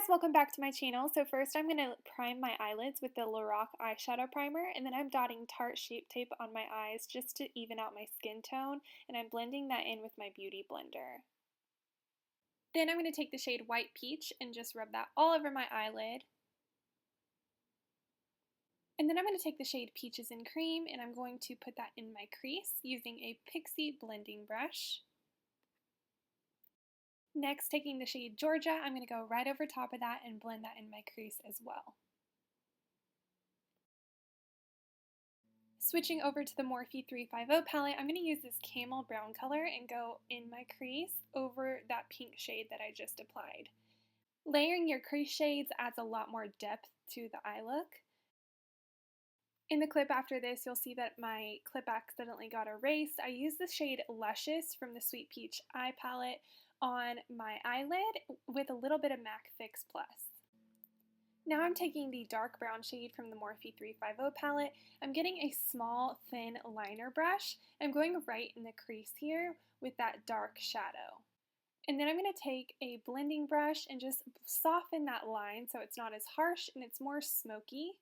welcome back to my channel. So first I'm going to prime my eyelids with the Lorac eyeshadow primer, and then I'm dotting Tarte Shape Tape on my eyes just to even out my skin tone, and I'm blending that in with my Beauty Blender. Then I'm going to take the shade White Peach and just rub that all over my eyelid. And then I'm going to take the shade Peaches and Cream and I'm going to put that in my crease using a Pixie blending brush. Next, taking the shade Georgia, I'm going to go right over top of that and blend that in my crease as well. Switching over to the Morphe 350 palette, I'm going to use this camel brown color and go in my crease over that pink shade that I just applied. Layering your crease shades adds a lot more depth to the eye look. In the clip after this, you'll see that my clip accidentally got erased. I used the shade Luscious from the Sweet Peach eye palette on my eyelid with a little bit of MAC Fix Plus. Now I'm taking the dark brown shade from the Morphe 350 palette. I'm getting a small, thin liner brush. I'm going right in the crease here with that dark shadow. And then I'm going to take a blending brush and just soften that line so it's not as harsh and it's more smoky.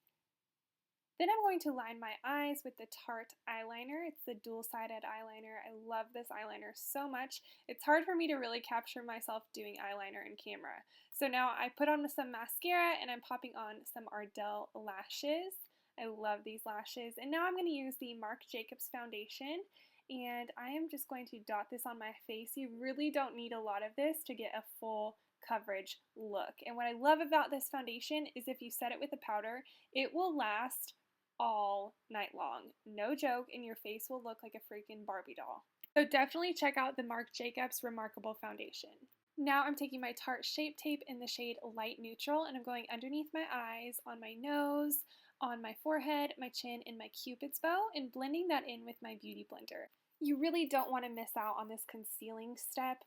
Then I'm going to line my eyes with the Tarte eyeliner. It's the dual-sided eyeliner. I love this eyeliner so much. It's hard for me to really capture myself doing eyeliner in camera. So now I put on some mascara and I'm popping on some Ardell Lashes. I love these lashes. And now I'm going to use the Marc Jacobs foundation and I am just going to dot this on my face. You really don't need a lot of this to get a full coverage look. And what I love about this foundation is if you set it with a powder, it will last all night long. No joke, and your face will look like a freaking Barbie doll. So definitely check out the Marc Jacobs Remarcable foundation. Now I'm taking my Tarte Shape Tape in the shade Light Neutral and I'm going underneath my eyes, on my nose, on my forehead, my chin, and my Cupid's bow and blending that in with my Beauty Blender. You really don't want to miss out on this concealing step.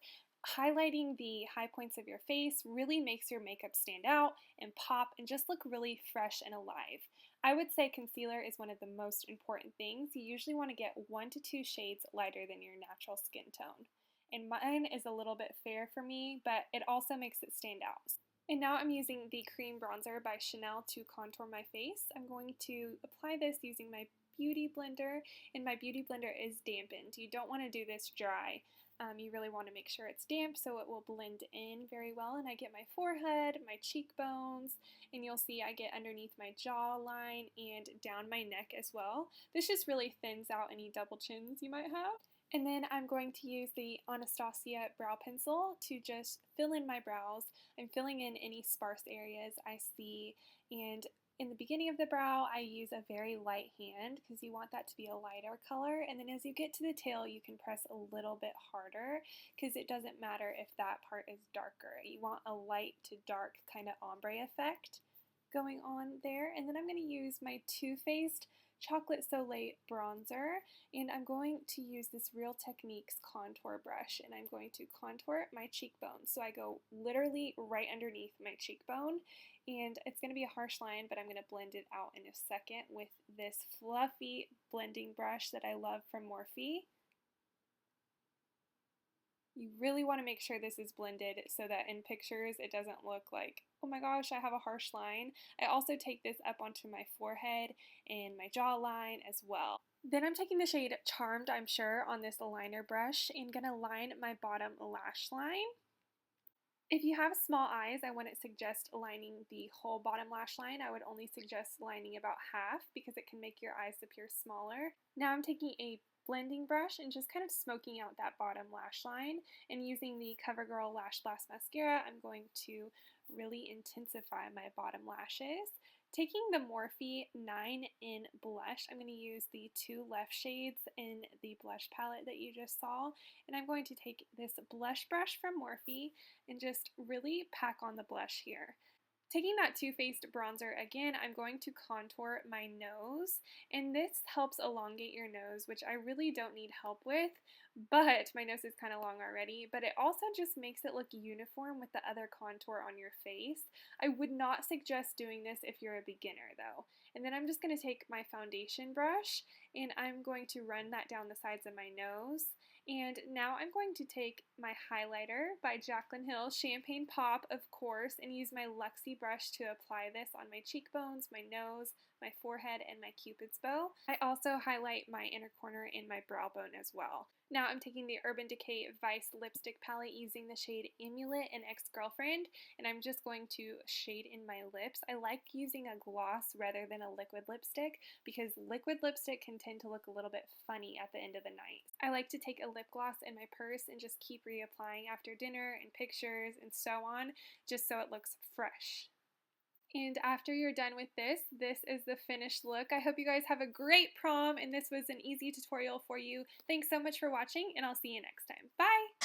Highlighting the high points of your face really makes your makeup stand out and pop and just look really fresh and alive. I would say concealer is one of the most important things. You usually want to get 1 to 2 shades lighter than your natural skin tone. And mine is a little bit fair for me, but it also makes it stand out. And now I'm using the Cream Bronzer by Chanel to contour my face. I'm going to apply this using my Beauty Blender, and my Beauty Blender is dampened. You don't want to do this dry. You really want to make sure it's damp so it will blend in very well. And I get my forehead, my cheekbones, and you'll see I get underneath my jawline and down my neck as well. This just really thins out any double chins you might have. And then I'm going to use the Anastasia Brow Pencil to just fill in my brows. I'm filling in any sparse areas I see, and in the beginning of the brow, I use a very light hand because you want that to be a lighter color. And then as you get to the tail, you can press a little bit harder because it doesn't matter if that part is darker. You want a light to dark kind of ombre effect going on there. And then I'm going to use my Too Faced Chocolate Soleil bronzer, and I'm going to use this Real Techniques contour brush, and I'm going to contour my cheekbone. So I go literally right underneath my cheekbone, and it's going to be a harsh line, but I'm going to blend it out in a second with this fluffy blending brush that I love from Morphe. You really want to make sure this is blended so that in pictures it doesn't look like, oh my gosh, I have a harsh line. I also take this up onto my forehead and my jawline as well. Then I'm taking the shade Charmed, I'm sure, on this liner brush and going to line my bottom lash line. If you have small eyes, I wouldn't suggest lining the whole bottom lash line. I would only suggest lining about half because it can make your eyes appear smaller. Now I'm taking a blending brush and just kind of smoking out that bottom lash line, and using the CoverGirl Lash Blast Mascara, I'm going to really intensify my bottom lashes. Taking the Morphe 9 in blush, I'm going to use the 2 left shades in the blush palette that you just saw, and I'm going to take this blush brush from Morphe and just really pack on the blush here. Taking that Too Faced bronzer again, I'm going to contour my nose, and this helps elongate your nose, which I really don't need help with, but my nose is kind of long already, but it also just makes it look uniform with the other contour on your face. I would not suggest doing this if you're a beginner though. And then I'm just going to take my foundation brush, and I'm going to run that down the sides of my nose, And now I'm going to take my highlighter by Kaclyn Hill, Champagne Pop, of course, and use my Luxie brush to apply this on my cheekbones, my nose, my forehead, and my Cupid's bow. I also highlight my inner corner and my brow bone as well. Now I'm taking the Urban Decay Vice lipstick palette using the shade Amulet and Ex-Girlfriend, and I'm just going to shade in my lips. I like using a gloss rather than a liquid lipstick because liquid lipstick can tend to look a little bit funny at the end of the night. I like to take a lip gloss in my purse and just keep reapplying after dinner and pictures and so on, just so it looks fresh. And after you're done with this is the finished look. I hope you guys have a great prom and this was an easy tutorial for you. Thanks so much for watching and I'll see you next time. Bye!